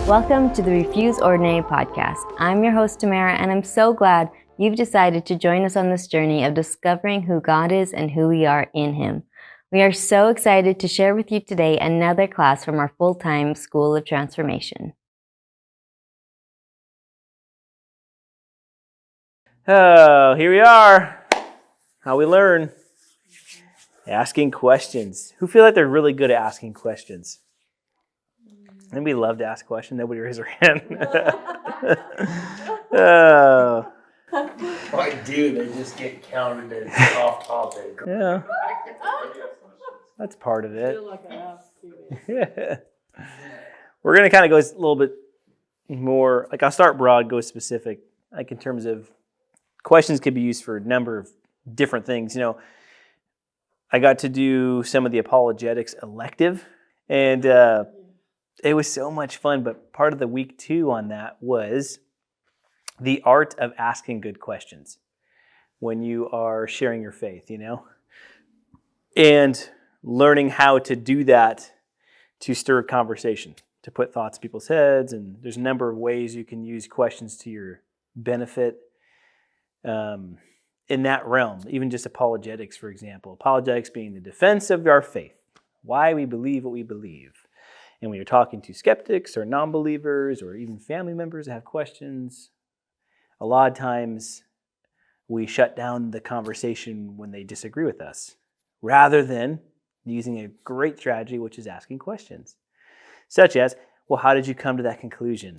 Welcome to the Refuse Ordinary podcast. I'm your host, Tamara, and I'm so glad you've decided to join us on this journey of discovering who God is and who we are in Him. We are so excited to share with you today another class from our full-time School of Transformation. Oh, here we are. How we learn. Asking questions. Who feel like they're really good at asking questions? Anybody love to ask questions? Nobody raise their hand. Oh. I do. They just get counted as off topic. Yeah. That's part of it. We're going to kind of go a little bit more, like I'll start broad, go specific, like in terms of questions could be used for a number of different things. You know, I got to do some of the apologetics elective, and it was so much fun, but part of the week 2 on that was the art of asking good questions when you are sharing your faith, you know, and learning how to do that to stir conversation, to put thoughts in people's heads. And there's a number of ways you can use questions to your benefit in that realm, even just apologetics, for example. Apologetics being the defense of our faith, why we believe what we believe. And when you're talking to skeptics or non-believers or even family members that have questions, a lot of times we shut down the conversation when they disagree with us, rather than using a great strategy, which is asking questions. Such as, well, how did you come to that conclusion?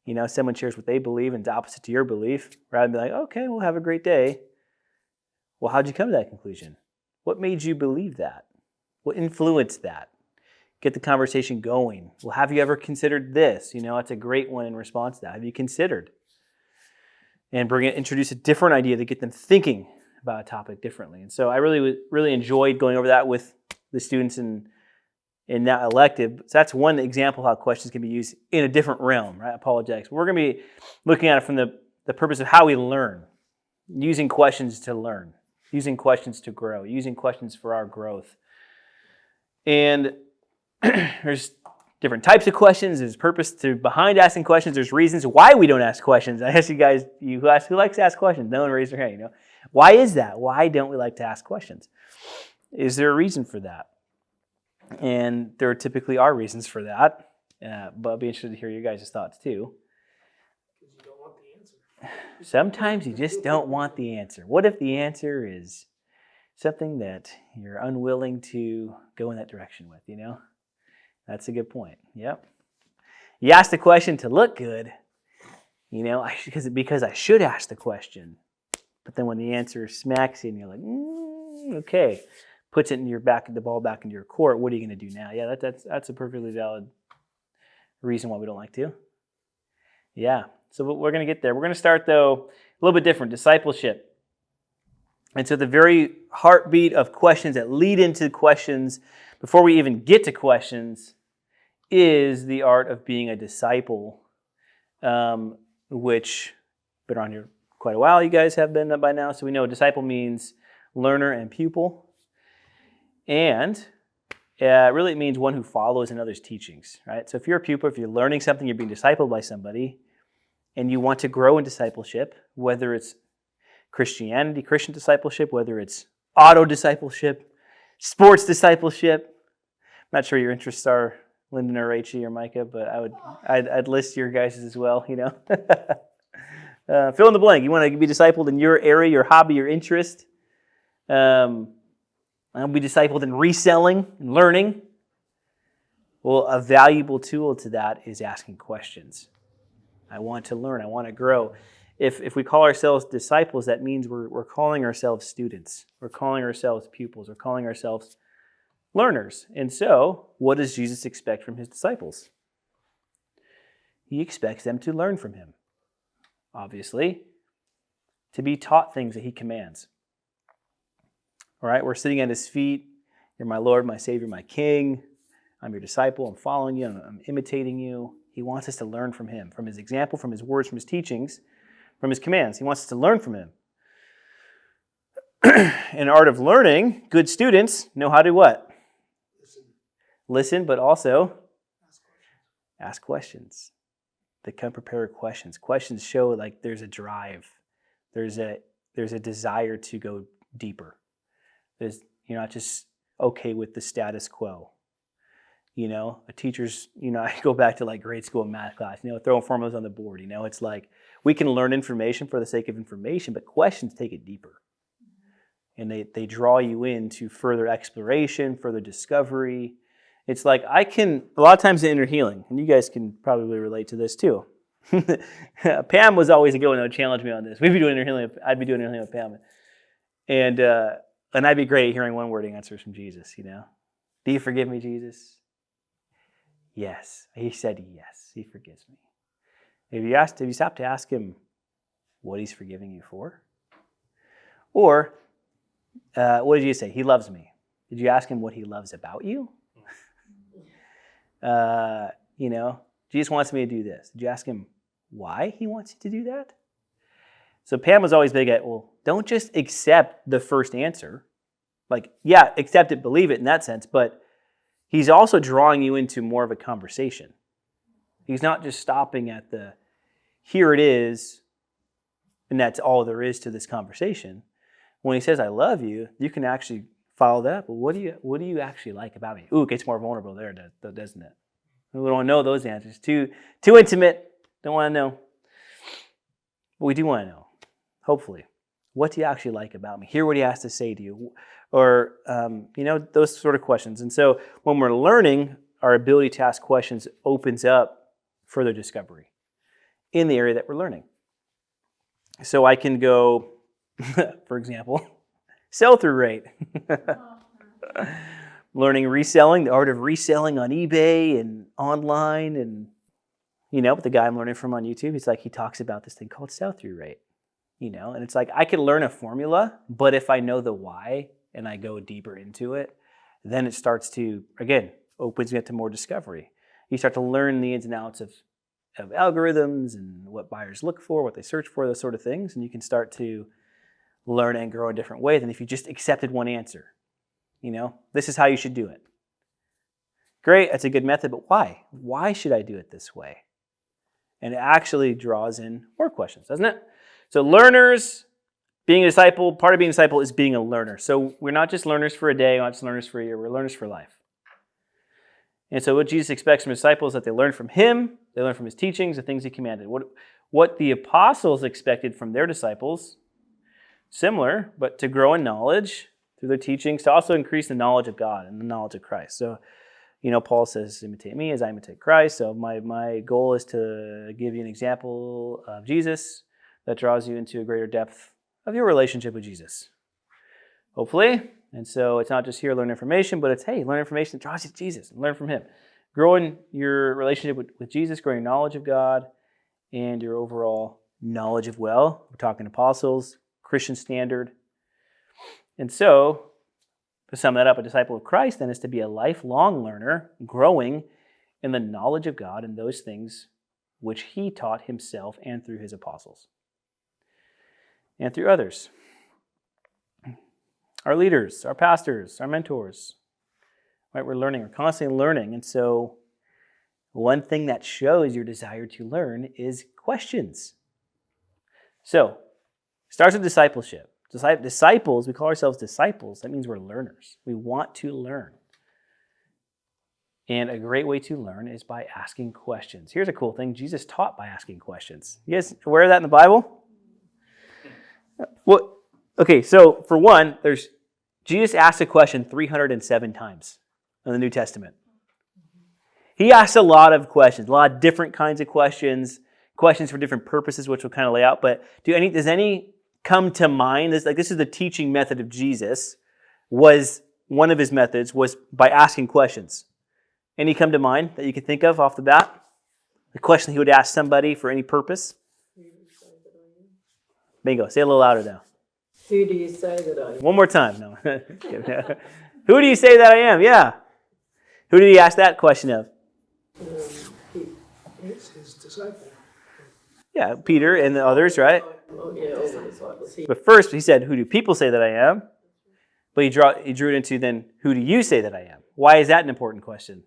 You know, someone shares what they believe and it's opposite to your belief, rather than be like, okay, well, have a great day. Well, how did you come to that conclusion? What made you believe that? What influenced that? Get the conversation going. Well, have you ever considered this? You know, that's a great one in response to that. Have you considered? And introduce a different idea to get them thinking about a topic differently. And so I really enjoyed going over that with the students in that elective. So that's one example of how questions can be used in a different realm, right? Apologetics. We're going to be looking at it from the purpose of how we learn, using questions to learn, using questions to grow, using questions for our growth. And there's different types of questions. There's purpose behind asking questions. There's reasons why we don't ask questions. I ask you guys, who likes to ask questions? No one raised their hand. You know, why is that? Why don't we like to ask questions? Is there a reason for that? And there typically are reasons for that. But I'd be interested to hear your guys' thoughts too. Because you don't want the answer. Sometimes you just don't want the answer. What if the answer is something that you're unwilling to go in that direction with, you know? That's a good point. Yep. You ask the question to look good, you know, because I should ask the question. But then when the answer smacks you and you're like, okay, puts it in your the ball back into your court, what are you going to do now? Yeah, that's a perfectly valid reason why we don't like to. Yeah, so we're going to get there. We're going to start, though, a little bit different, discipleship. And so the very heartbeat of questions that lead into questions, before we even get to questions, is the art of being a disciple, which been on here quite a while. You guys have been by now, so we know disciple means learner and pupil. And really it means one who follows another's teachings, right? So if you're a pupil, if you're learning something, you're being discipled by somebody, and you want to grow in discipleship, whether it's Christianity, Christian discipleship, whether it's auto discipleship, sports discipleship. I'm not sure your interests are, Lyndon or Rachel or Micah, but I'd list your guys as well, you know. Fill in the blank. You want to be discipled in your area, your hobby, your interest. I'll be discipled in reselling and learning. Well, a valuable tool to that is asking questions. I want to learn. I want to grow. If we call ourselves disciples, that means we're calling ourselves students. We're calling ourselves pupils. We're calling ourselves learners. And so, what does Jesus expect from his disciples? He expects them to learn from him, obviously, to be taught things that he commands. All right, we're sitting at his feet. You're my Lord, my Savior, my King. I'm your disciple. I'm following you. I'm imitating you. He wants us to learn from him, from his example, from his words, from his teachings, from his commands. He wants us to learn from him. in art of learning, good students know how to what? Listen, but also ask questions. They come prepared with questions. Questions show like there's a drive. There's a desire to go deeper. You're not just okay with the status quo. A teacher's, I go back to like grade school math class, throwing formulas on the board. It's like we can learn information for the sake of information, but questions take it deeper. And they draw you into further exploration, further discovery. It's like a lot of times in inner healing, and you guys can probably relate to this too. Pam was always a good one that would challenge me on this. We'd be doing inner healing. I'd be doing inner healing with Pam. And I'd be great at hearing one-word answers from Jesus, Do you forgive me, Jesus? Yes. He said yes. He forgives me. Have you stopped to ask him what he's forgiving you for? Or, what did you say? He loves me. Did you ask him what he loves about you? Jesus wants me to do this. Did you ask him why he wants you to do that? So Pam was always big at, well, don't just accept the first answer. Like, yeah, accept it, believe it in that sense, but he's also drawing you into more of a conversation. He's not just stopping at here it is, and that's all there is to this conversation. When he says, I love you, you can actually follow that up. Well, what do you actually like about me? Ooh, it gets more vulnerable there, doesn't it? We don't know those answers. Too intimate. Don't want to know. But we do want to know, hopefully. What do you actually like about me? Hear what he has to say to you. Or, those sort of questions. And so when we're learning, our ability to ask questions opens up further discovery in the area that we're learning. So I can go, for example, sell-through rate. Learning reselling, the art of reselling on eBay and online. And, with the guy I'm learning from on YouTube, he talks about this thing called sell-through rate. And it's like I could learn a formula, but if I know the why and I go deeper into it, then it starts to, again, opens me up to more discovery. You start to learn the ins and outs of algorithms and what buyers look for, what they search for, those sort of things, and you can start to learn and grow in a different way than if you just accepted one answer. This is how you should do it. Great, that's a good method, but why? Why should I do it this way? And it actually draws in more questions, doesn't it? So learners, being a disciple, part of being a disciple is being a learner. So we're not just learners for a day, we're not just learners for a year, we're learners for life. And so what Jesus expects from his disciples is that they learn from him, they learn from his teachings, the things he commanded. What the apostles expected from their disciples, similar, but to grow in knowledge through their teachings, to also increase the knowledge of God and the knowledge of Christ. So, Paul says, imitate me as I imitate Christ. So my goal is to give you an example of Jesus that draws you into a greater depth of your relationship with Jesus, hopefully. And so it's not just here learn information, but it's, hey, learn information that draws you to Jesus and learn from him. Growing your relationship with Jesus, growing your knowledge of God, and your overall knowledge of, we're talking apostles, Christian standard. And so, to sum that up, a disciple of Christ then is to be a lifelong learner, growing in the knowledge of God and those things which he taught himself and through his apostles. And through others. Our leaders, our pastors, our mentors. Right? We're learning, we're constantly learning. And so one thing that shows your desire to learn is questions. So, it starts with discipleship. Disciples, we call ourselves disciples. That means we're learners. We want to learn. And a great way to learn is by asking questions. Here's a cool thing. Jesus taught by asking questions. You guys aware of that in the Bible? Well, okay, so for one, Jesus asked a question 307 times in the New Testament. He asked a lot of questions, a lot of different kinds of questions for different purposes, which we'll kind of lay out. But does any come to mind? This is the teaching method of Jesus. One of his methods was by asking questions. Any come to mind that you can think of off the bat? The question he would ask somebody for any purpose? Bingo. Say it a little louder now. Who do you say that I am? One more time. No. Who do you say that I am? Yeah. Who did he ask that question of? It's his disciple. Yeah, Peter and the others, right? Oh, yeah, over the side. Let's see. But first, he said, who do people say that I am? But he drew it into then, who do you say that I am? Why is that an important question?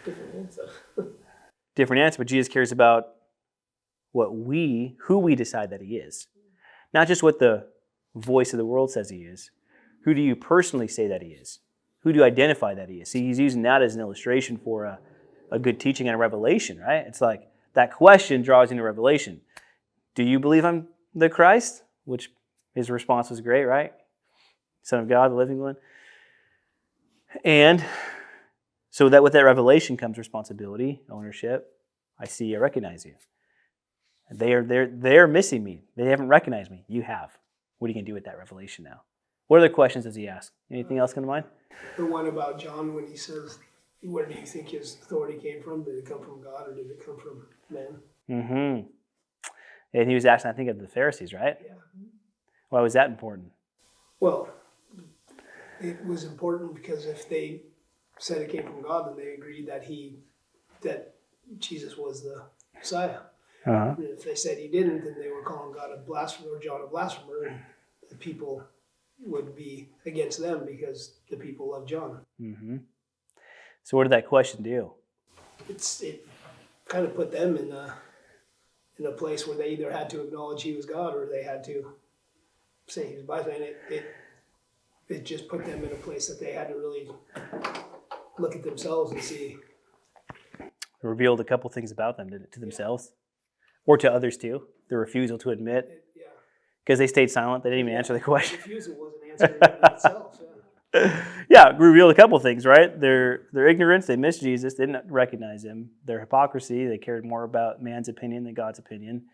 Different answer. Different answer, but Jesus cares about who we decide that he is. Not just what the voice of the world says he is. Who do you personally say that he is? Who do you identify that he is? See, he's using that as an illustration for a good teaching and a revelation, right? It's like that question draws into revelation. Do you believe I'm the Christ? Which his response was great, right? Son of God, the living one. And so that with that revelation comes responsibility, ownership. I see, I recognize you. They're missing me. They haven't recognized me. You have. What are you going to do with that revelation now? What other questions does he ask? Anything else come to mind? The one about John when he says, where do you think his authority came from? Did it come from God or did it come from man? Mm-hmm. And he was asking, I think, of the Pharisees, right? Yeah. Why was that important? Well, it was important because if they said it came from God, then they agreed that Jesus was the Messiah. Uh-huh. And if they said he didn't, then they were calling God a blasphemer or John a blasphemer, and the people would be against them because the people love John. Mm-hmm. So what did that question do? It kind of put them in a place where they either had to acknowledge he was God or they had to say he was blasphemer. And it just put them in a place that they had to really look at themselves and see. It revealed a couple things about them, did it, to themselves? Or to others too? The refusal to admit? Because they stayed silent, they didn't even answer the question. The refusal wasn't answering in itself. Yeah, it revealed a couple things, right? Their ignorance, they missed Jesus, they didn't recognize him. Their hypocrisy, they cared more about man's opinion than God's opinion.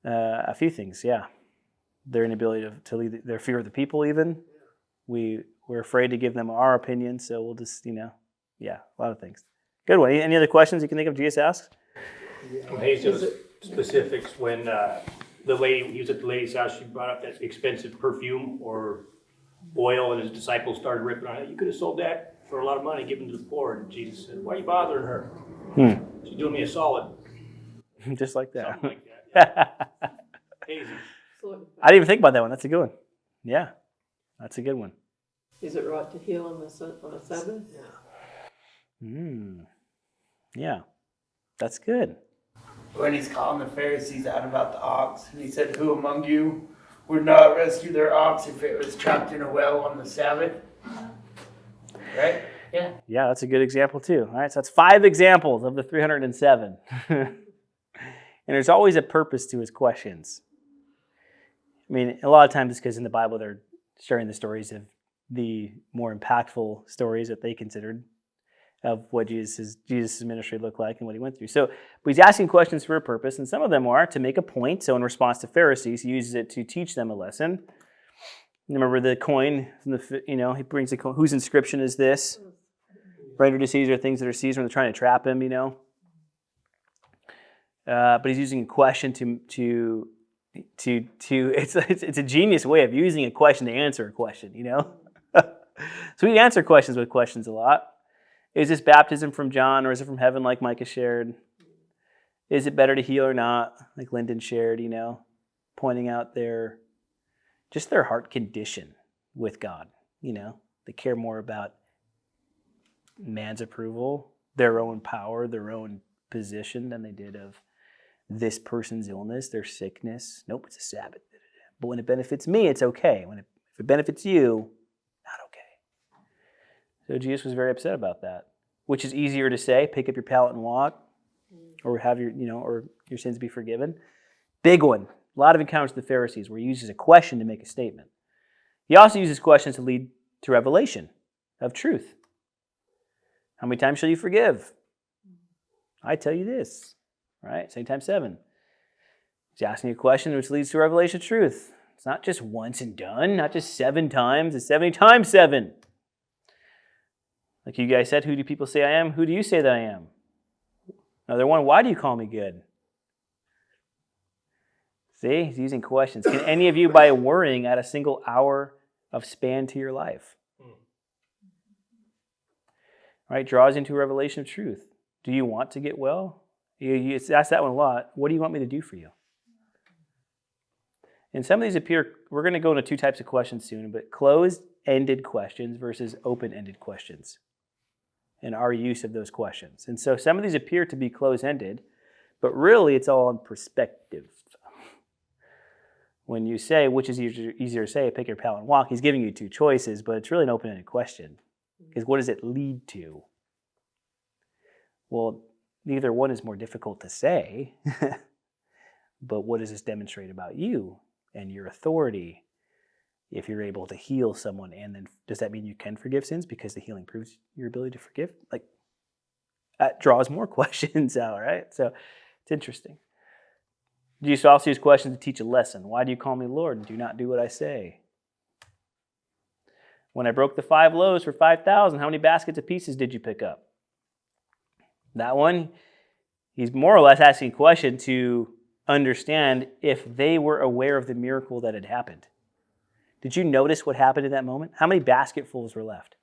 A few things, yeah. Their inability to lead, their fear of the people even. We're afraid to give them our opinion, so we'll just, a lot of things. Good one. Any other questions you can think of Jesus asks? Well, Hayes, there was specifics when he was at the lady's house, she brought up that expensive perfume or oil, and his disciples started ripping on it. You could have sold that for a lot of money, given to the poor. And Jesus said, why are you bothering her? She's doing me a solid. Just like that. Something like that. Yeah. Hazy. I didn't even think about that one. That's a good one. Yeah, that's a good one. Is it right to heal on a Sabbath? Yeah, that's good. When he's calling the Pharisees out about the ox, and he said, who among you would not rescue their ox if it was trapped in a well on the Sabbath? Right? Yeah. Yeah, that's a good example too. All right, so that's 5 examples of the 307. And there's always a purpose to his questions. I mean, a lot of times it's because in the Bible they're sharing the stories of the more impactful stories that they considered of what Jesus' ministry looked like and what he went through. So, but he's asking questions for a purpose, and some of them are to make a point. So in response to Pharisees, he uses it to teach them a lesson. Remember the coin, he brings the coin. Whose inscription is this? Render to Caesar things that are Caesar, and they're trying to trap him, But he's using a question to it's a genius way of using a question to answer a question, So we answer questions with questions a lot. Is this baptism from John or is it from heaven like Micah shared? Is it better to heal or not, like Lyndon shared, pointing out their heart condition with God, They care more about man's approval, their own power, their own position than they did of this person's illness, their sickness. Nope, it's a Sabbath. But when it benefits me, it's okay. If it benefits you, not okay. So Jesus was very upset about that, which is easier to say, pick up your pallet and walk, or have or your sins be forgiven. Big one. A lot of encounters with the Pharisees where he uses a question to make a statement. He also uses questions to lead to revelation of truth. How many times shall you forgive? I tell you this, right? Same times 7. He's asking a question which leads to revelation of truth. It's not just once and done, not just 7 times, it's 70 times 7. Like you guys said, who do people say I am? Who do you say that I am? Another one, why do you call me good? See, he's using questions. Can any of you, by worrying, add a single hour of span to your life? Right, draws into a revelation of truth. Do you want to get well? You ask that one a lot. What do you want me to do for you? And some of these appear, we're going to go into two types of questions soon, but closed-ended questions versus open-ended questions and our use of those questions. And so some of these appear to be closed-ended, but really it's all in perspective. When you say, which is easier to say, pick your paddle and walk, he's giving you two choices, but it's really an open-ended question. Because what does it lead to? Well, neither one is more difficult to say, but what does this demonstrate about you and your authority? If you're able to heal someone, and then does that mean you can forgive sins because the healing proves your ability to forgive? Like, that draws more questions out, right? So it's interesting. Jesus also used questions to teach a lesson. Why do you call me Lord and do not do what I say? When I broke the 5 loaves for 5,000, how many baskets of pieces did you pick up? That one, he's more or less asking a question to understand if they were aware of the miracle that had happened. Did you notice what happened in that moment? How many basketfuls were left?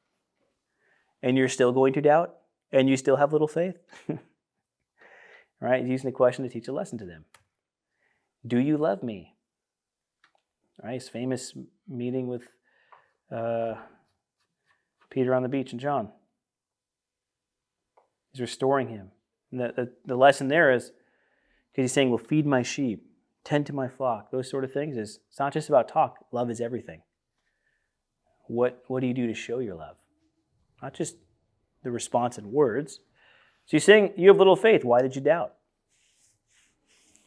And you're still going to doubt? And you still have little faith? Right? He's using the question to teach a lesson to them. Do you love me? Right? His famous meeting with Peter on the beach and John. He's restoring him. And the lesson there is, because he's saying, well, feed my sheep, tend to my flock, those sort of things. It's not just about talk. Love is everything. What do you do to show your love? Not just the response in words. So he's saying, you have little faith. Why did you doubt?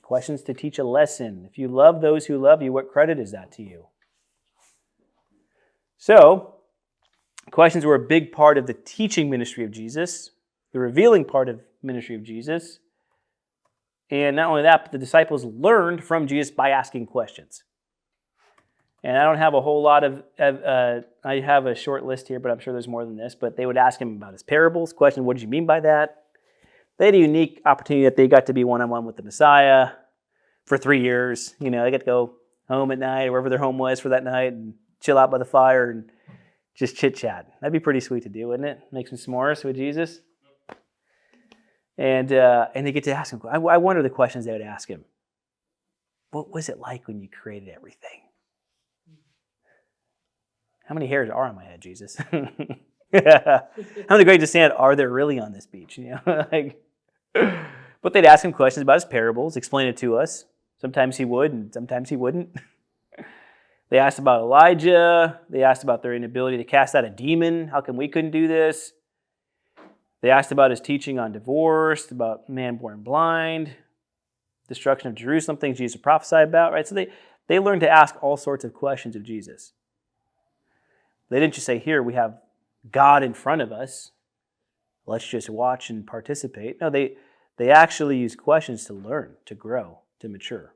Questions to teach a lesson. If you love those who love you, what credit is that to you? So, questions were a big part of the teaching ministry of Jesus, the revealing part of ministry of Jesus. And not only that, but the disciples learned from Jesus by asking questions. And I don't have a whole lot of, I have a short list here, but I'm sure there's more than this. But they would ask him about his parables. Question, what did you mean by that? They had a unique opportunity that they got to be one-on-one with the Messiah for 3 years. You know, they got to go home at night or wherever their home was for that night and chill out by the fire and just chit-chat. That'd be pretty sweet to do, wouldn't it? Make some s'mores with Jesus. And they get to ask him. I wonder the questions they would ask him. What was it like when you created everything? How many hairs are on my head, Jesus? How many grains of sand are there really on this beach? You know, but they'd ask him questions about his parables, explain it to us. Sometimes he would, and sometimes he wouldn't. They asked about Elijah. They asked about their inability to cast out a demon. How come we couldn't do this? They asked about his teaching on divorce, about man born blind, destruction of Jerusalem, things Jesus prophesied about, right? So they learned to ask all sorts of questions of Jesus. They didn't just say, here, we have God in front of us. Let's just watch and participate. No, they actually use questions to learn, to grow, to mature.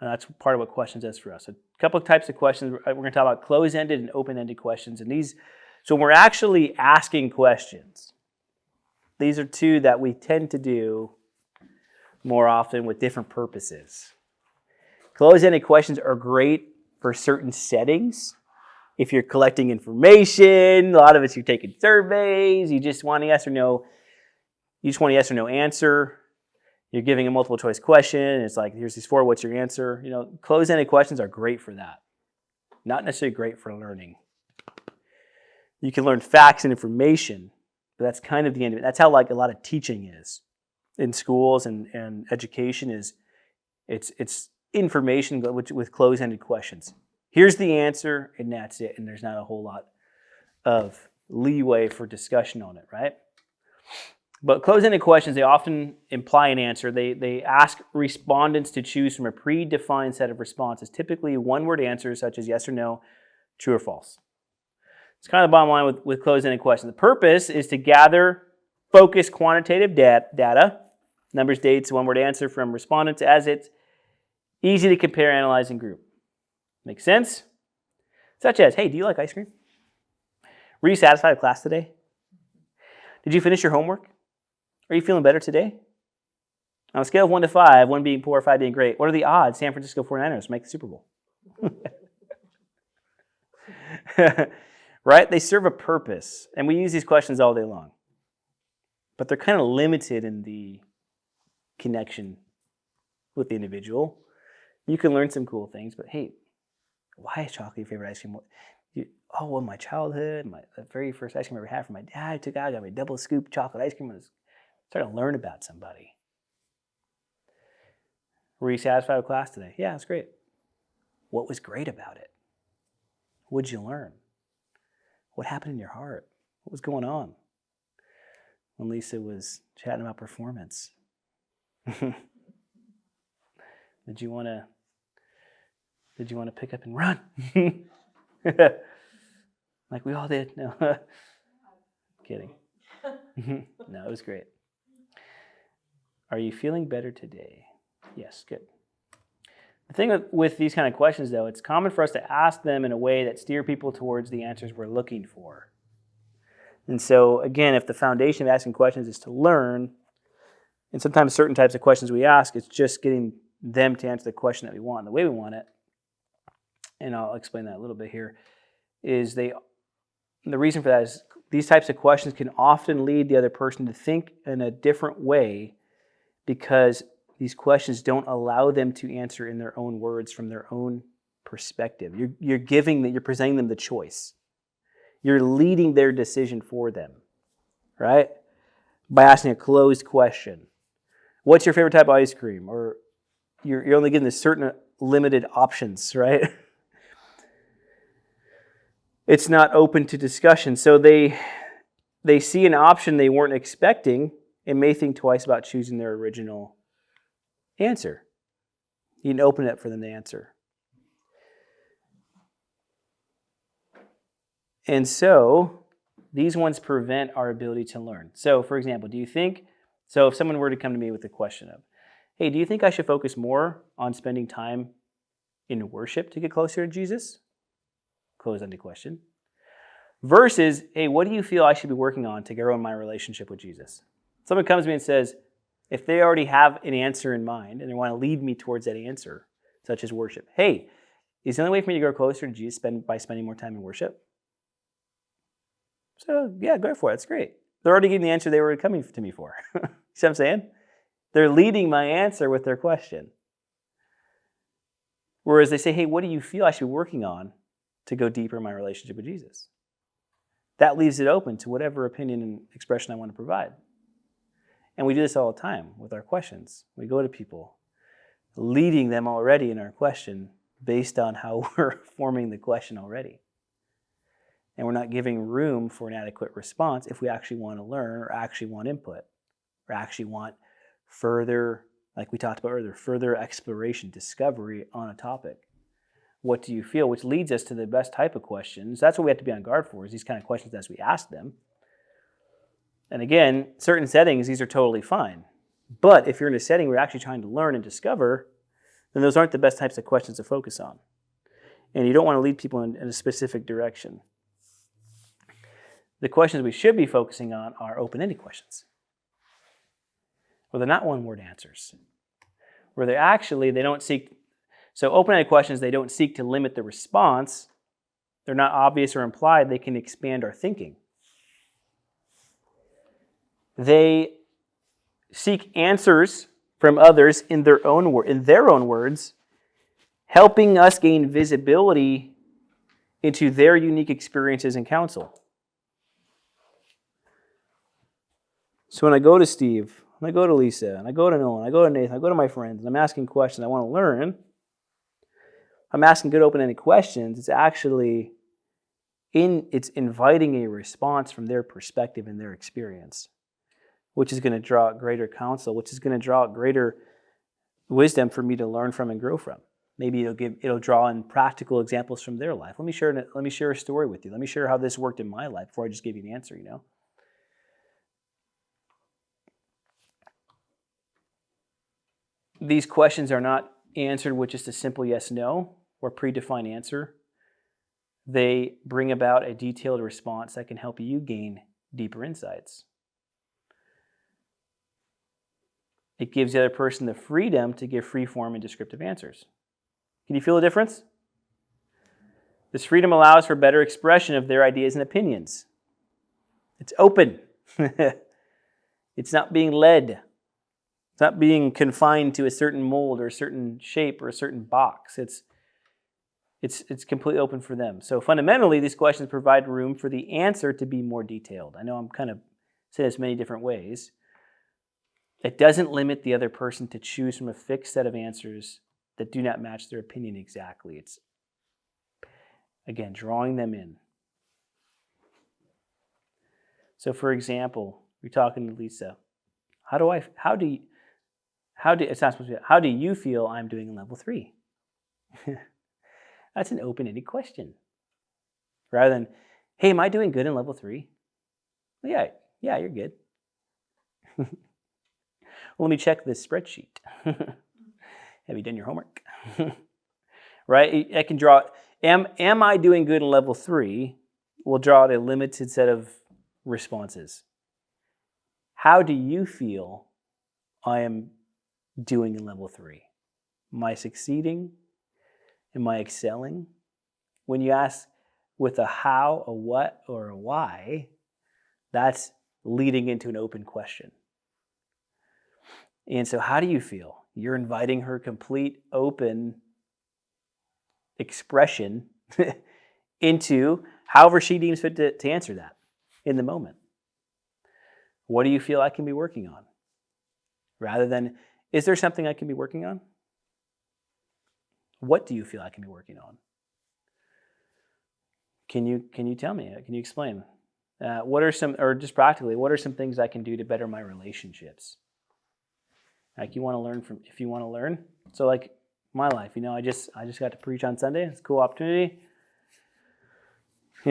And that's part of what questions is for us. A couple of types of questions. We're going to talk about closed-ended and open-ended questions. And these, so when we're actually asking questions, these are two that we tend to do more often with different purposes. Closed-ended questions are great for certain settings. If you're collecting information, a lot of it's you're taking surveys, you just want a yes or no, answer. You're giving a multiple choice question. It's like, here's these 4, what's your answer? You know, closed-ended questions are great for that. Not necessarily great for learning. You can learn facts and information, but that's kind of the end of it. That's how like a lot of teaching is in schools and education is it's information with closed-ended questions. Here's the answer, and that's it. And there's not a whole lot of leeway for discussion on it, right? But closed-ended questions, they often imply an answer. They ask respondents to choose from a predefined set of responses, typically one-word answers such as yes or no, true or false. It's kind of the bottom line with closed-ended questions. The purpose is to gather focused quantitative data, numbers, dates, one-word answer from respondents as it's easy to compare, analyze, and group. Make sense? Such as, hey, do you like ice cream? Were you satisfied with class today? Did you finish your homework? Are you feeling better today? On a scale of 1 to 5, 1 being poor, 5 being great, what are the odds San Francisco 49ers make the Super Bowl? Right? They serve a purpose, and we use these questions all day long. But they're kind of limited in the connection with the individual. You can learn some cool things, but hey, why is chocolate your favorite ice cream? Well, my childhood, the very first ice cream I ever had from my dad, I took out, got me a double scoop chocolate ice cream. I was starting to learn about somebody. Were you satisfied with class today? Yeah, it's great. What was great about it? What did you learn? What happened in your heart? What was going on? When Lisa was chatting about performance. Did you want to pick up and run? Like we all did. No. Kidding. No, it was great. Are you feeling better today? Yes, good. The thing with these kind of questions, though, it's common for us to ask them in a way that steer people towards the answers we're looking for. And so, again, if the foundation of asking questions is to learn, and sometimes certain types of questions we ask, it's just getting them to answer the question that we want, the way we want it, and I'll explain that a little bit here, is the reason for that is these types of questions can often lead the other person to think in a different way because these questions don't allow them to answer in their own words from their own perspective. You're presenting them the choice. You're leading their decision for them, right? By asking a closed question. What's your favorite type of ice cream? Or you're only given this certain limited options, right? It's not open to discussion. So they see an option they weren't expecting and may think twice about choosing their original answer. You can open it up for them to answer. And so these ones prevent our ability to learn. So, for example, if someone were to come to me with a question of, hey, do you think I should focus more on spending time in worship to get closer to Jesus? Closed-ended question. Versus, hey, what do you feel I should be working on to grow in my relationship with Jesus? Someone comes to me and says, if they already have an answer in mind and they want to lead me towards that answer, such as worship, hey, is the only way for me to grow closer to Jesus by spending more time in worship? So, yeah, go for it. That's great. They're already getting the answer they were coming to me for. See what I'm saying? They're leading my answer with their question. Whereas they say, hey, what do you feel I should be working on to go deeper in my relationship with Jesus? That leaves it open to whatever opinion and expression I want to provide. And we do this all the time with our questions. We go to people, leading them already in our question based on how we're forming the question already. And we're not giving room for an adequate response if we actually want to learn or actually want input or actually want further, like we talked about earlier, further exploration, discovery on a topic. What do you feel? Which leads us to the best type of questions. That's what we have to be on guard for, is these kind of questions as we ask them. And again, certain settings, these are totally fine. But if you're in a setting where you're actually trying to learn and discover, then those aren't the best types of questions to focus on. And you don't want to lead people in a specific direction. The questions we should be focusing on are open-ended questions, where they're not one-word answers, where they don't seek. So open-ended questions, they don't seek to limit the response. They're not obvious or implied. They can expand our thinking. They seek answers from others in their own words, helping us gain visibility into their unique experiences and counsel. So when I go to Steve, when I go to Lisa, and I go to Nolan, I go to Nathan, I go to my friends, and I'm asking questions I want to learn, I'm asking good open-ended questions, it's inviting a response from their perspective and their experience, which is going to draw out greater counsel, which is going to draw out greater wisdom for me to learn from and grow from. Maybe it'll draw in practical examples from their life. Let me share a story with you. Let me share how this worked in my life before I just give you an answer, These questions are not answered with just a simple yes/no or predefined answer. They bring about a detailed response that can help you gain deeper insights. It gives the other person the freedom to give free-form and descriptive answers. Can you feel the difference? This freedom allows for better expression of their ideas and opinions. It's open. It's not being led. It's not being confined to a certain mold or a certain shape or a certain box. It's completely open for them. So fundamentally, these questions provide room for the answer to be more detailed. I know I'm kind of saying this many different ways. It doesn't limit the other person to choose from a fixed set of answers that do not match their opinion exactly. It's, again, drawing them in. So for example, you're talking to Lisa. How do you feel I'm doing in level 3? That's an open-ended question. Rather than, hey, am I doing good in level 3? Well, yeah, you're good. Well, let me check this spreadsheet. Have you done your homework? Right? I can draw, am I doing good in level 3? We'll draw out a limited set of responses. How do you feel I am doing in level 3? Am I succeeding? Am I excelling? When you ask with a how, a what, or a why, that's leading into an open question. And so how do you feel? You're inviting her complete open expression into however she deems fit to answer that in the moment. What do you feel I can be working on? Rather than, is there something I can be working on? What do you feel I can be working on? Can you tell me? Can you explain? What are some, or just practically, what are some things I can do to better my relationships? Like you want to learn from, if you want to learn. So like my life, I just got to preach on Sunday. It's a cool opportunity.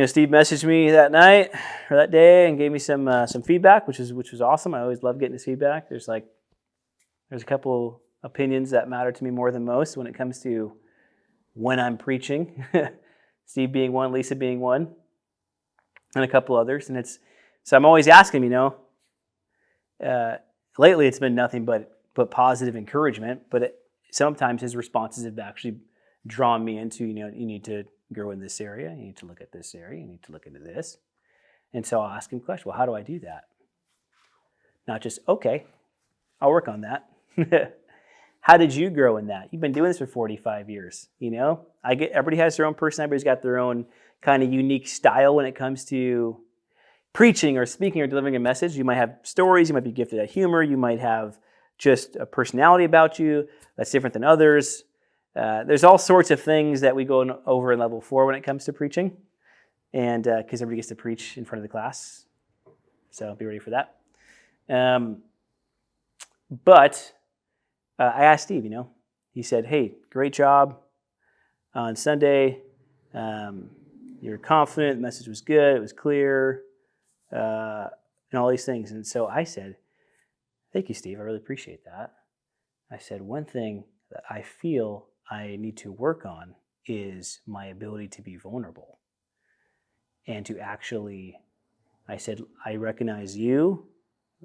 Steve messaged me that night or that day and gave me some feedback, which was awesome. I always love getting his feedback. There's a couple opinions that matter to me more than most when it comes to when I'm preaching. Steve being one, Lisa being one, and a couple others. And so I'm always asking him, lately it's been nothing but positive encouragement, but sometimes his responses have actually drawn me into, you need to grow in this area, you need to look at this area, you need to look into this. And so I'll ask him questions, well, how do I do that? Not just, okay, I'll work on that. How did you grow in that? You've been doing this for 45 years, everybody has their own personality, everybody's got their own kind of unique style when it comes to preaching or speaking or delivering a message. You might have stories, you might be gifted at humor, you might have just a personality about you that's different than others. There's all sorts of things that we go over in level 4 when it comes to preaching, and because everybody gets to preach in front of the class, so be ready for that. But I asked Steve, he said, hey, great job on Sunday. You were confident, the message was good, it was clear, and all these things. And so I said, thank you, Steve, I really appreciate that. I said, one thing that I feel I need to work on is my ability to be vulnerable and to actually, I said, I recognize you.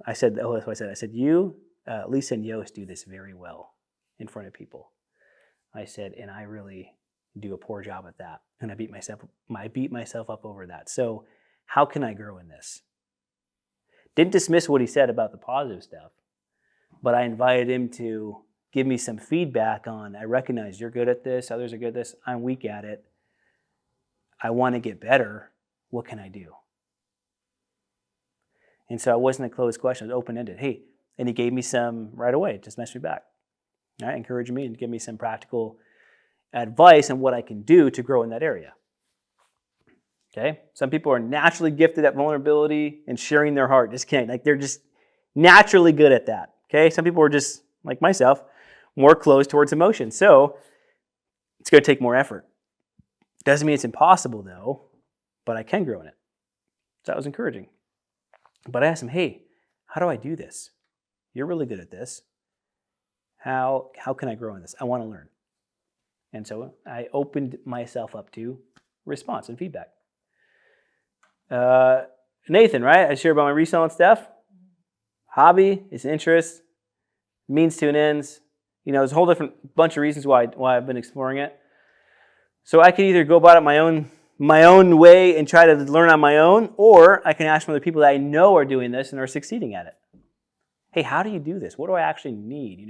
I said, that's what I said. I said, you, Lisa and Yost do this very well in front of people. I said, and I really do a poor job at that. And I beat myself up over that. So how can I grow in this? Didn't dismiss what he said about the positive stuff, but I invited him to give me some feedback on, I recognize you're good at this, others are good at this, I'm weak at it. I want to get better. What can I do? And so it wasn't a closed question, it was open-ended. Hey, and he gave me some right away, just messaged me back. All right, encouraging me and give me some practical advice on what I can do to grow in that area. Okay, some people are naturally gifted at vulnerability and sharing their heart. Just kidding, they're just naturally good at that. Okay, some people are just, like myself, more closed towards emotion. So it's going to take more effort. Doesn't mean it's impossible though, but I can grow in it. So that was encouraging. But I asked him, hey, how do I do this? You're really good at this. How can I grow in this? I want to learn. And so I opened myself up to response and feedback. Nathan, right? I share about my reselling stuff. Hobby, it's an interest, means to an ends. There's a whole different bunch of reasons why I've been exploring it. So I could either go about it my own way and try to learn on my own, or I can ask from the people that I know are doing this and are succeeding at it. Hey, how do you do this? What do I actually need?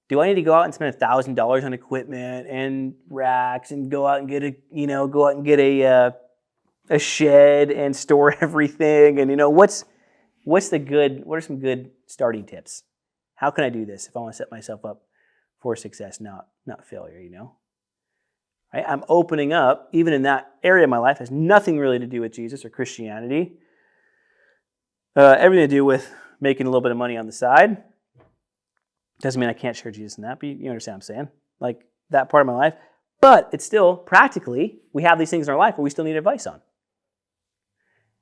Do I need to go out and spend $1,000 on equipment and racks and go out and get a shed and store everything? And what are some good starting tips? How can I do this if I want to set myself up for success, not failure? Right? I'm opening up, even in that area of my life, has nothing really to do with Jesus or Christianity. Everything to do with making a little bit of money on the side. Doesn't mean I can't share Jesus in that, but you understand what I'm saying? Like that part of my life. But it's still, practically, we have these things in our life where we still need advice on.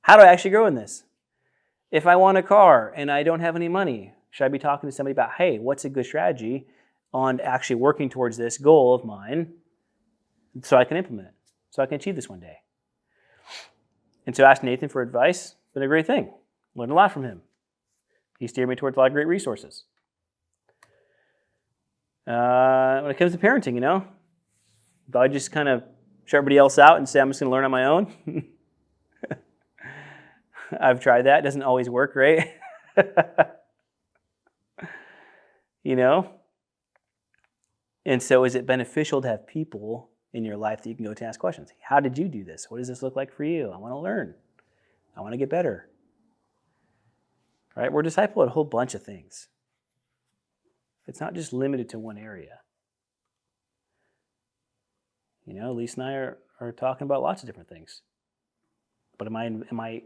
How do I actually grow in this? If I want a car and I don't have any money, should I be talking to somebody about, hey, what's a good strategy on actually working towards this goal of mine so I can implement it, so I can achieve this one day? And so ask Nathan for advice. It's been a great thing. Learned a lot from him. He steered me towards a lot of great resources. When it comes to parenting, do I just kind of shut everybody else out and say I'm just going to learn on my own? I've tried that. It doesn't always work, right? And so is it beneficial to have people in your life that you can go to ask questions? How did you do this? What does this look like for you? I want to learn. I want to get better. Right? We're discipled at a whole bunch of things. It's not just limited to one area. Lisa and I are talking about lots of different things. But am I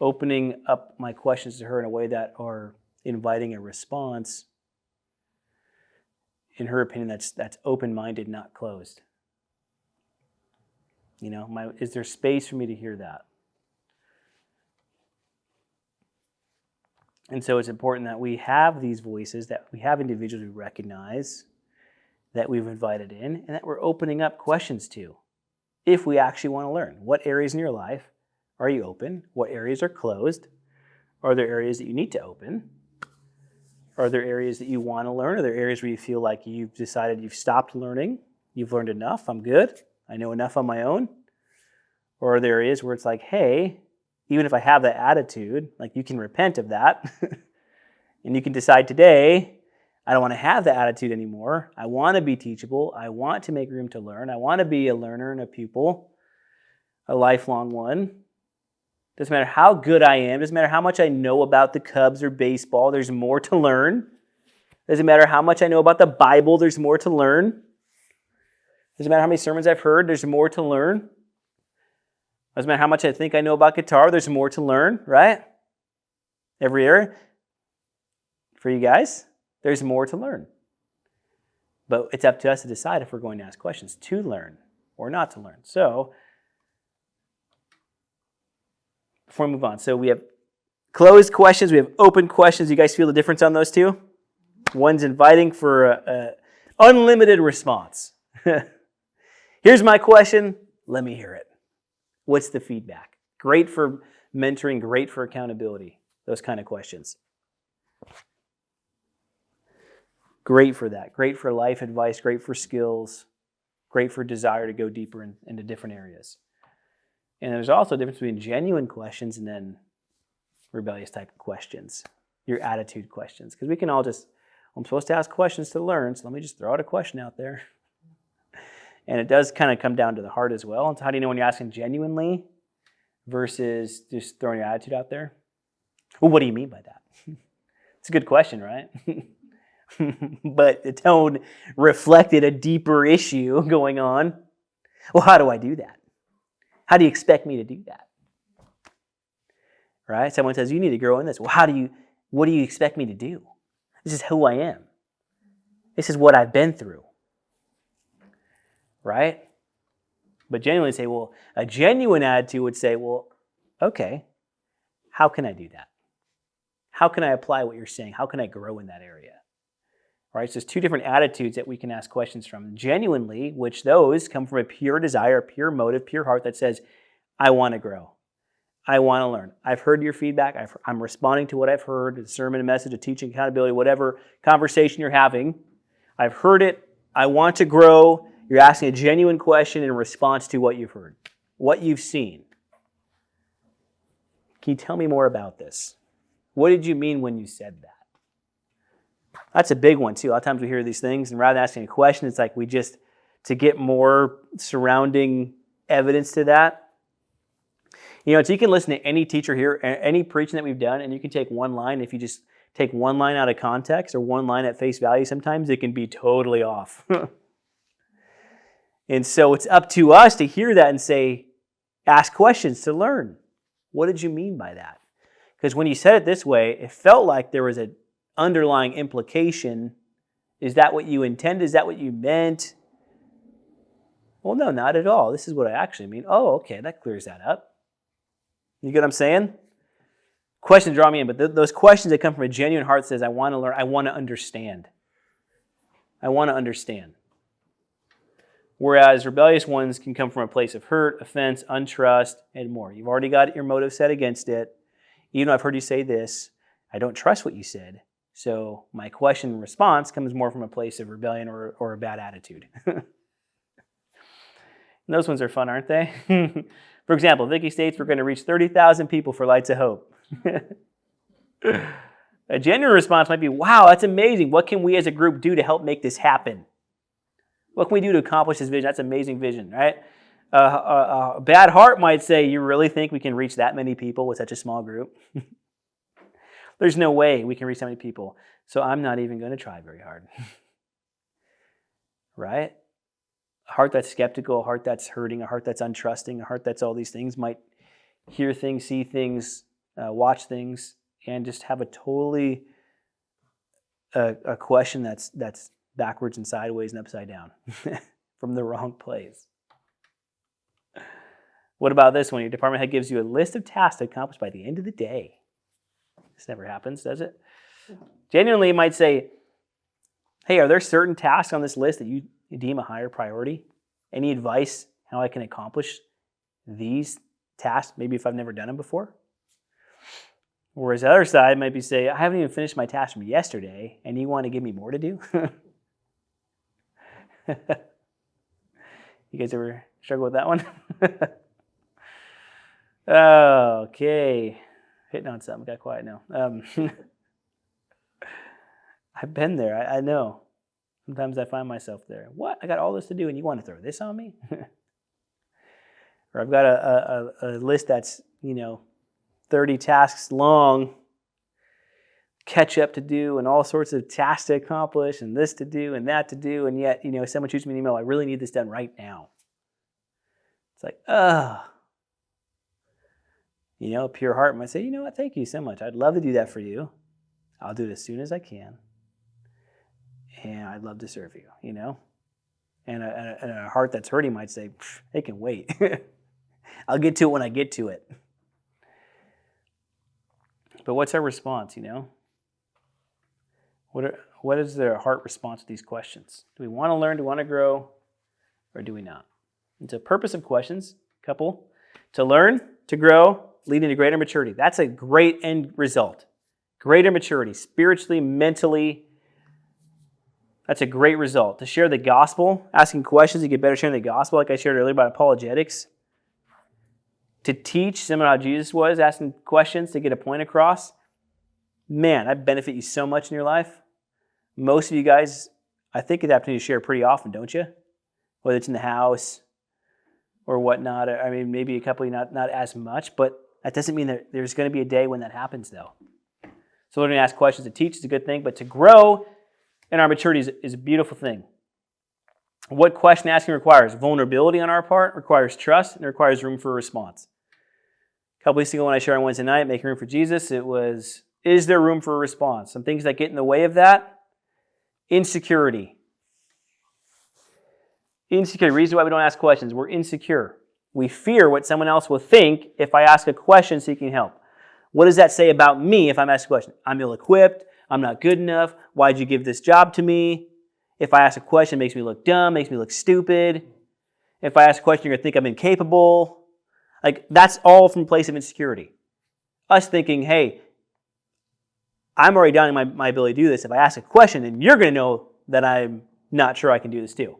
opening up my questions to her in a way that are inviting a response, in her opinion, that's open-minded, not closed? Is there space for me to hear that? And so it's important that we have these voices, that we have individuals we recognize, that we've invited in, and that we're opening up questions to, if we actually want to learn. What areas in your life are you open? What areas are closed? Are there areas that you need to open? Are there areas that you want to learn? Are there areas where you feel like you've decided you've stopped learning? You've learned enough, I'm good, I know enough on my own? Or are there areas where it's like, hey, even if I have that attitude, like you can repent of that, and you can decide today, I don't want to have that attitude anymore. I want to be teachable. I want to make room to learn. I want to be a learner and a pupil, a lifelong one. Doesn't matter how good I am. Doesn't matter how much I know about the Cubs or baseball. There's more to learn. Doesn't matter how much I know about the Bible. There's more to learn. Doesn't matter how many sermons I've heard. There's more to learn. Doesn't matter how much I think I know about guitar. There's more to learn, right? Every area. For you guys, there's more to learn. But it's up to us to decide if we're going to ask questions to learn or not to learn. So, before we move on, so we have closed questions, we have open questions. You guys feel the difference on those two? One's inviting for an unlimited response. Here's my question, let me hear it. What's the feedback? Great for mentoring, great for accountability, those kind of questions. Great for that. Great for life advice, great for skills, great for desire to go deeper into different areas. And there's also a difference between genuine questions and then rebellious type of questions, your attitude questions. Because we can all just, I'm supposed to ask questions to learn, so let me just throw out a question out there. And it does kind of come down to the heart as well. And so how do you know when you're asking genuinely versus just throwing your attitude out there? Well, what do you mean by that? It's a good question, right? But the tone reflected a deeper issue going on. Well, how do I do that? How do you expect me to do that? Right? Someone says, you need to grow in this. Well, what do you expect me to do? This is who I am. This is what I've been through. Right? But genuinely say, well, a genuine attitude would say, well, okay, how can I do that? How can I apply what you're saying? How can I grow in that area? Right? So there's two different attitudes that we can ask questions from. Genuinely, which those come from a pure desire, pure motive, pure heart that says, I want to grow. I want to learn. I've heard your feedback. I'm responding to what I've heard, a sermon, a message, a teaching, accountability, whatever conversation you're having. I've heard it. I want to grow. You're asking a genuine question in response to what you've heard, what you've seen. Can you tell me more about this? What did you mean when you said that? That's a big one too. A lot of times we hear these things, and rather than asking a question, it's like we just, to get more surrounding evidence to that. So you can listen to any teacher here, any preaching that we've done, and you can take one line. If you just take one line out of context or one line at face value, sometimes it can be totally off. And so it's up to us to hear that and say, ask questions to learn. What did you mean by that? Because when you said it this way, it felt like there was an underlying implication. Is that what you intended? Is that what you meant? Well, no, not at all. This is what I actually mean. Oh, okay, that clears that up. You get what I'm saying? Questions draw me in, but those questions that come from a genuine heart says, I want to learn, I want to understand. I want to understand. Whereas rebellious ones can come from a place of hurt, offense, untrust, and more. You've already got your motive set against it. Even though I've heard you say this, I don't trust what you said. So my question and response comes more from a place of rebellion or a bad attitude. Those ones are fun, aren't they? For example, Vicky states we're going to reach 30,000 people for Lights of Hope. A genuine response might be, wow, that's amazing. What can we as a group do to help make this happen? What can we do to accomplish this vision? That's an amazing vision, right? A bad heart might say, you really think we can reach that many people with such a small group? There's no way we can reach that many people. So I'm not even going to try very hard. Right? A heart that's skeptical, a heart that's hurting, a heart that's untrusting, a heart that's all these things might hear things, see things, watch things, and just have a totally a question that's backwards and sideways and upside down from the wrong place. What about this one? Your department head gives you a list of tasks to accomplish by the end of the day. This never happens, does it? Genuinely, you might say, hey, are there certain tasks on this list that you deem a higher priority? Any advice how I can accomplish these tasks, maybe if I've never done them before? Whereas the other side might be say, I haven't even finished my task from yesterday, and you want to give me more to do? You guys ever struggle with that one? Okay. Hitting on something. Got quiet now. I've been there. I know. Sometimes I find myself there. What? I got all this to do, and you want to throw this on me? Or I've got a list that's, 30 tasks long, catch up to do, and all sorts of tasks to accomplish, and this to do, and that to do, and yet, someone shoots me an email, I really need this done right now. It's like, a pure heart might say, you know what, thank you so much. I'd love to do that for you. I'll do it as soon as I can. And I'd love to serve you, And a heart that's hurting might say, it can wait. I'll get to it when I get to it. But what's our response, What is their heart response to these questions? Do we want to learn, do we want to grow, or do we not? And so purpose of questions, couple, to learn, to grow, leading to greater maturity. That's a great end result. Greater maturity, spiritually, mentally. That's a great result. To share the gospel, asking questions to get better sharing the gospel, like I shared earlier about apologetics. To teach someone how Jesus was, asking questions to get a point across. Man, that benefit you so much in your life. Most of you guys, I think, get the opportunity to share pretty often, don't you? Whether it's in the house or whatnot. I mean, maybe a couple of you not as much, but that doesn't mean that there's going to be a day when that happens, though. So learning to ask questions to teach is a good thing, but to grow in our maturity is a beautiful thing. What question asking requires? Vulnerability on our part, requires trust, and it requires room for a response. A couple weeks ago when I shared on Wednesday night, Making Room for Jesus, it was, is there room for a response? Some things that get in the way of that. Insecurity. Insecurity. Reason why we don't ask questions. We're insecure. We fear what someone else will think if I ask a question seeking help. What does that say about me if I'm asked a question? I'm ill-equipped. I'm not good enough. Why'd you give this job to me? If I ask a question, it makes me look dumb, makes me look stupid. If I ask a question, you're going to think I'm incapable. That's all from a place of insecurity. Us thinking, hey, I'm already doubting my ability to do this. If I ask a question, then you're going to know that I'm not sure I can do this too.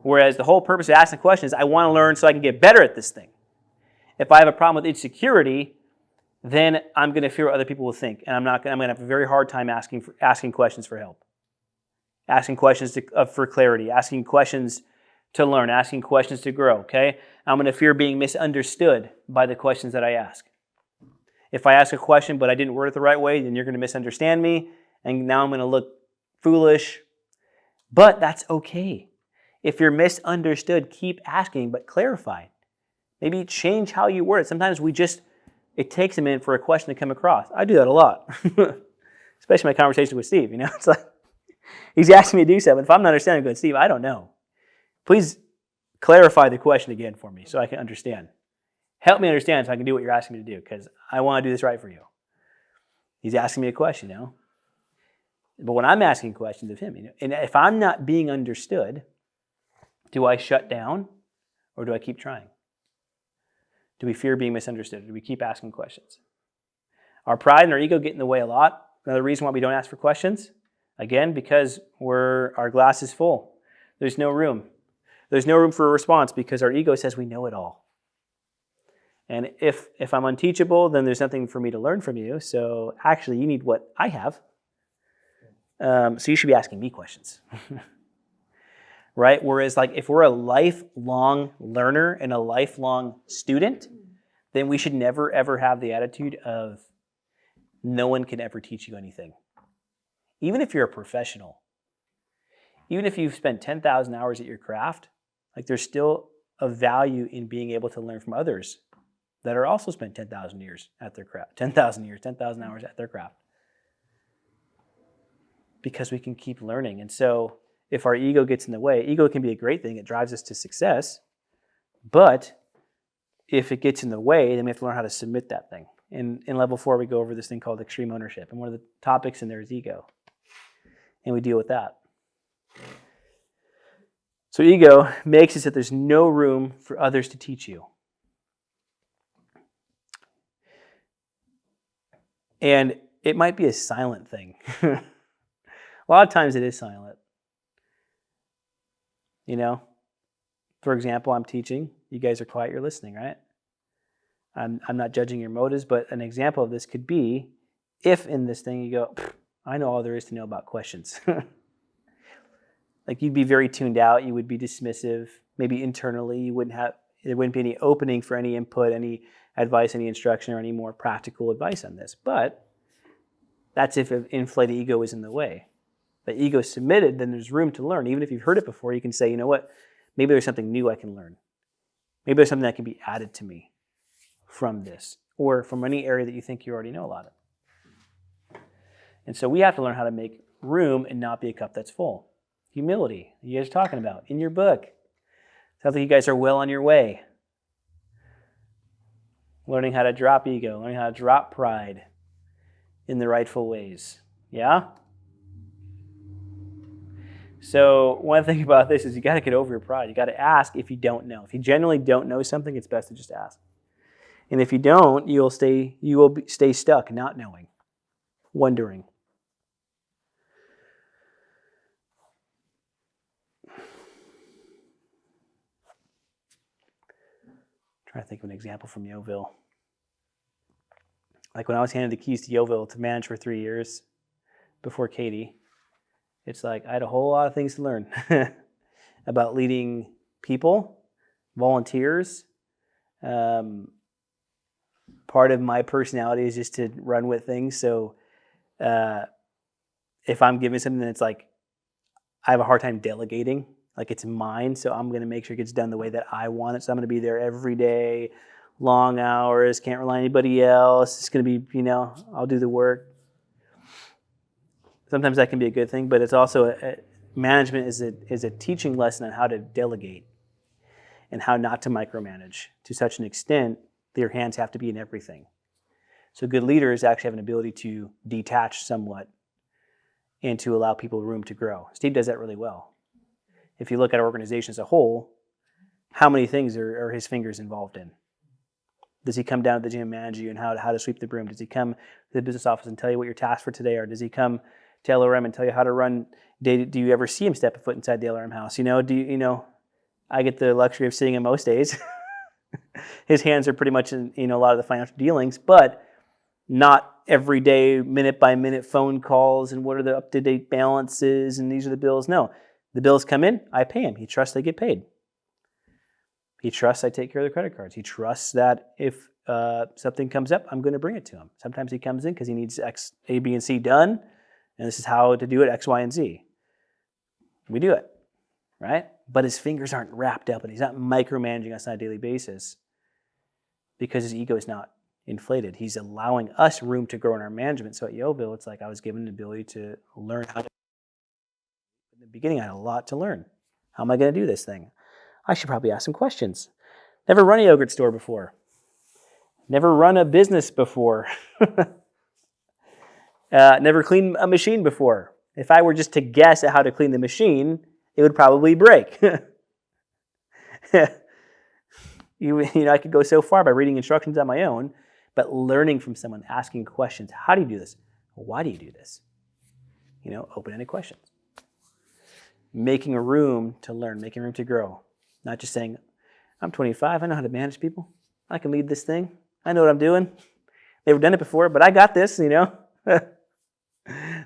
Whereas the whole purpose of asking a question is I want to learn so I can get better at this thing. If I have a problem with insecurity, then I'm going to fear what other people will think, and I'm going to have a very hard time asking questions for help, asking questions for clarity, asking questions to learn, asking questions to grow. Okay, I'm going to fear being misunderstood by the questions that I ask. If I ask a question but I didn't word it the right way, then you're going to misunderstand me, and now I'm going to look foolish. But that's okay. If you're misunderstood, keep asking, but clarify. Maybe change how you word it. Sometimes it takes a minute for a question to come across. I do that a lot, especially my conversation with Steve. It's like he's asking me to do something. If I'm not understanding, I'm going, Steve, I don't know. Please clarify the question again for me so I can understand. Help me understand so I can do what you're asking me to do, because I want to do this right for you. He's asking me a question, But when I'm asking questions of him, and if I'm not being understood, do I shut down or do I keep trying? Do we fear being misunderstood? Or do we keep asking questions? Our pride and our ego get in the way a lot. Another reason why we don't ask for questions, again, because our glass is full. There's no room. There's no room for a response because our ego says we know it all. And if I'm unteachable, then there's nothing for me to learn from you. So actually, you need what I have. So you should be asking me questions. Right? Whereas if we're a lifelong learner and a lifelong student, then we should never, ever have the attitude of no one can ever teach you anything. Even if you're a professional, even if you've spent 10,000 hours at your craft, there's still a value in being able to learn from others that are also spent 10,000 years at their craft, 10,000 hours at their craft. Because we can keep learning. And so if our ego gets in the way, ego can be a great thing. It drives us to success. But if it gets in the way, then we have to learn how to submit that thing. In level 4, we go over this thing called extreme ownership. And one of the topics in there is ego. And we deal with that. So ego makes it so that there's no room for others to teach you. And it might be a silent thing. A lot of times it is silent. For example, I'm teaching. You guys are quiet, you're listening, right? I'm not judging your motives, but an example of this could be if in this thing you go, I know all there is to know about questions. You'd be very tuned out, you would be dismissive, maybe internally there wouldn't be any opening for any input, any advice, any instruction, or any more practical advice on this. But that's if an inflated ego is in the way. The ego is submitted, then there's room to learn. Even if you've heard it before, you can say, you know what, maybe there's something new I can learn. Maybe there's something that can be added to me from this, or from any area that you think you already know about it. And so we have to learn how to make room and not be a cup that's full. Humility, you guys are talking about in your book. Sounds like you guys are well on your way. Learning how to drop ego, learning how to drop pride in the rightful ways. Yeah? So one thing about this is you got to get over your pride. You got to ask if you don't know. If you genuinely don't know something, it's best to just ask. And if you don't, you will stay stuck, not knowing, wondering. Trying to think of an example from Yeovil. When I was handed the keys to Yeovil to manage for 3 years before Katie, it's I had a whole lot of things to learn about leading people, volunteers. Part of my personality is just to run with things. So if I'm giving something, it's I have a hard time delegating. It's mine, so I'm going to make sure it gets done the way that I want it. So I'm going to be there every day, long hours, can't rely on anybody else. It's going to be, I'll do the work. Sometimes that can be a good thing, but it's also management is a teaching lesson on how to delegate and how not to micromanage to such an extent that your hands have to be in everything. So good leaders actually have an ability to detach somewhat and to allow people room to grow. Steve does that really well. If you look at our organization as a whole, how many things are his fingers involved in? Does he come down to the gym and manage you and how to sweep the broom? Does he come to the business office and tell you what your tasks for today are? Does he come to LRM and tell you how to run? Do you ever see him step a foot inside the LRM house? I get the luxury of seeing him most days. His hands are pretty much in a lot of the financial dealings, but not every day, minute by minute phone calls and what are the up-to-date balances and these are the bills. No, the bills come in, I pay him. He trusts they get paid. He trusts I take care of the credit cards. He trusts that if something comes up, I'm going to bring it to him. Sometimes he comes in because he needs X, A, B, and C done, and this is how to do it, X, Y, and Z. We do it, right? But his fingers aren't wrapped up and he's not micromanaging us on a daily basis because his ego is not inflated. He's allowing us room to grow in our management. So at Yeovil, it's like I was given the ability to learn how to. In the beginning, I had a lot to learn. How am I going to do this thing? I should probably ask some questions. Never run a yogurt store before. Never run a business before. Never cleaned a machine before. If I were just to guess at how to clean the machine, it would probably break. I could go so far by reading instructions on my own, but learning from someone, asking questions. How do you do this? Why do you do this? Open-ended questions. Making room to learn, making room to grow. Not just saying, I'm 25, I know how to manage people. I can lead this thing. I know what I'm doing. Never done it before, but I got this,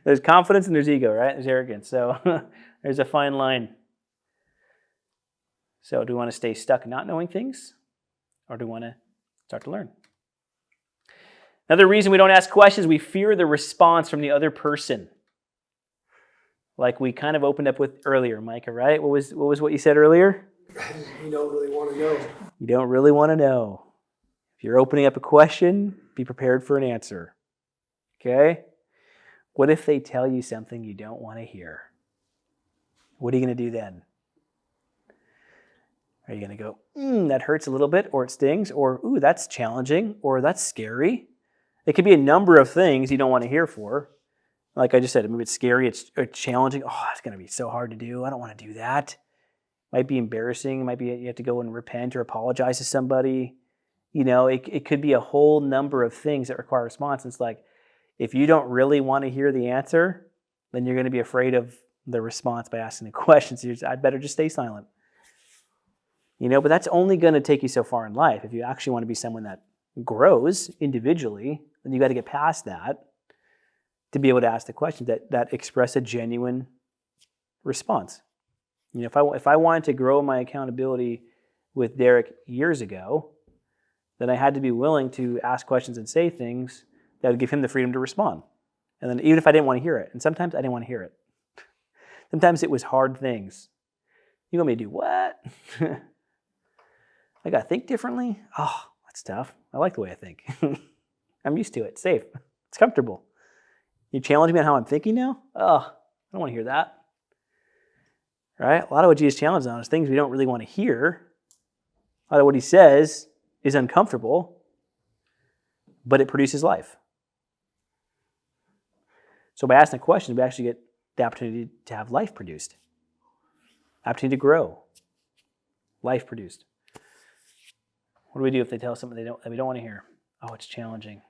There's confidence and there's ego, right? There's arrogance. So there's a fine line. So do we want to stay stuck not knowing things? Or do we want to start to learn? Another reason we don't ask questions, we fear the response from the other person. Like we kind of opened up with earlier, Micah, right? What was what you said earlier? You don't really want to know. You don't really want to know. If you're opening up a question, be prepared for an answer. Okay? What if they tell you something you don't want to hear? What are you going to do then? Are you going to go, that hurts a little bit, or it stings, or, ooh, that's challenging, or that's scary? It could be a number of things you don't want to hear for. Like I just said, maybe it's scary, it's challenging. Oh, it's going to be so hard to do. I don't want to do that. Might be embarrassing. Might be you have to go and repent or apologize to somebody. It could be a whole number of things that require response. It's like, if you don't really want to hear the answer, then you're going to be afraid of the response by asking the questions. I'd better just stay silent. But that's only going to take you so far in life. If you actually want to be someone that grows individually, then you got to get past that to be able to ask the questions that express a genuine response. If I wanted to grow my accountability with Derek years ago, then I had to be willing to ask questions and say things that would give him the freedom to respond. And then even if I didn't want to hear it, and sometimes I didn't want to hear it. Sometimes it was hard things. You want me to do what? I got to think differently? Oh, that's tough. I like the way I think. I'm used to it. It's safe. It's comfortable. You challenge me on how I'm thinking now? Oh, I don't want to hear that. Right? A lot of what Jesus challenges on is things we don't really want to hear. A lot of what he says is uncomfortable, but it produces life. So by asking the questions, we actually get the opportunity to have life produced. Opportunity to grow. Life produced. What do we do if they tell us something that we don't want to hear? Oh, it's challenging.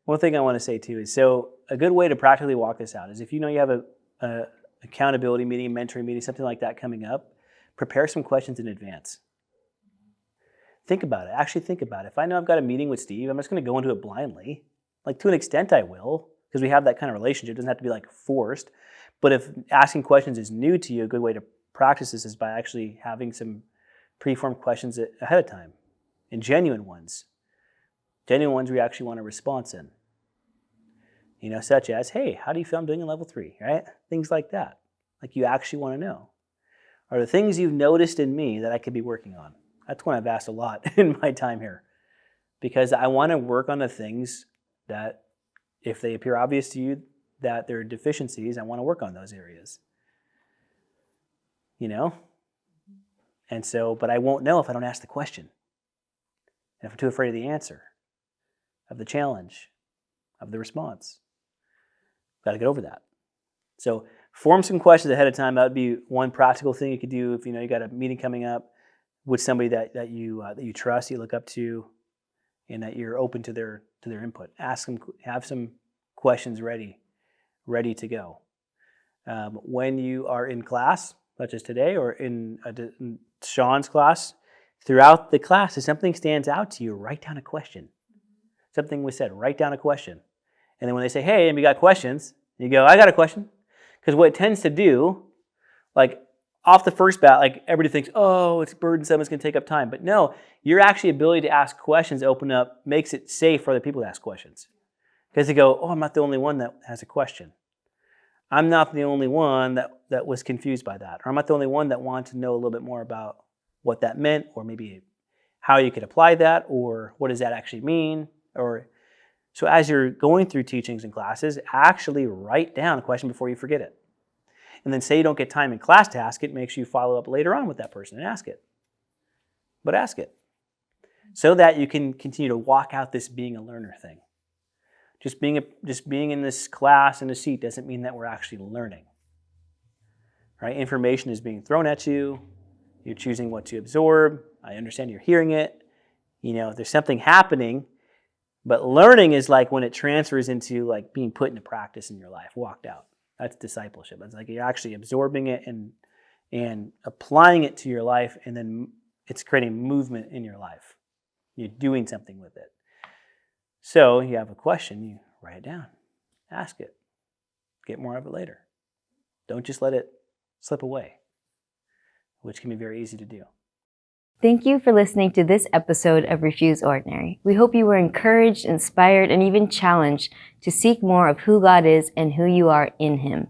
One thing I want to say too is, so a good way to practically walk this out is if you know you have a accountability meeting, mentoring meeting, something like that coming up, prepare some questions in advance. Think about it. Actually think about it. If I know I've got a meeting with Steve, I'm just going to go into it blindly. Like to an extent I will, because we have that kind of relationship. It doesn't have to be like forced. But if asking questions is new to you, a good way to practice this is by actually having some preformed questions ahead of time, and genuine ones. Genuine ones we actually want a response in. Such as, hey, how do you feel I'm doing in level 3, right? Things like that. Like you actually want to know. Are the things you've noticed in me that I could be working on? That's one I've asked a lot in my time here. Because I want to work on the things that, if they appear obvious to you that there are deficiencies, I want to work on those areas. And so, but I won't know if I don't ask the question. And if I'm too afraid of the answer, of the challenge, of the response. Got to get over that. So form some questions ahead of time. That would be one practical thing you could do if you got a meeting coming up with somebody that you trust, you look up to, and that you're open to their input. Ask them, have some questions ready to go. When you are in class, such as today, or in Sean's class, throughout the class, if something stands out to you, write down a question. something was said, write down a question. And then when they say, hey, and we got questions, you go, I got a question. Because what it tends to do, like off the first bat, like everybody thinks, oh, it's burdensome, it's going to take up time. But no, your actually ability to ask questions makes it safe for other people to ask questions. Because they go, oh, I'm not the only one that has a question. I'm not the only one that was confused by that. Or I'm not the only one that wanted to know a little bit more about what that meant, or maybe how you could apply that, or what does that actually mean. So as you're going through teachings and classes, actually write down a question before you forget it. And then say you don't get time in class to ask it, make sure you follow up later on with that person and ask it. But ask it. So that you can continue to walk out this being a learner thing. Just being in this class in a seat doesn't mean that we're actually learning. Right? Information is being thrown at you. You're choosing what to absorb. I understand you're hearing it. There's something happening. But learning is like when it transfers into like being put into practice in your life, walked out. That's discipleship. It's like you're actually absorbing it and applying it to your life, and then it's creating movement in your life. You're doing something with it. So you have a question, you write it down, ask it, get more of it later. Don't just let it slip away, which can be very easy to do. Thank you for listening to this episode of Refuse Ordinary. We hope you were encouraged, inspired, and even challenged to seek more of who God is and who you are in Him.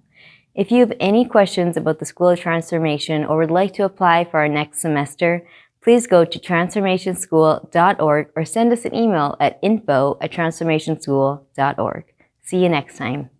If you have any questions about the School of Transformation or would like to apply for our next semester, please go to transformationschool.org or send us an email at info@transformationschool.org. See you next time.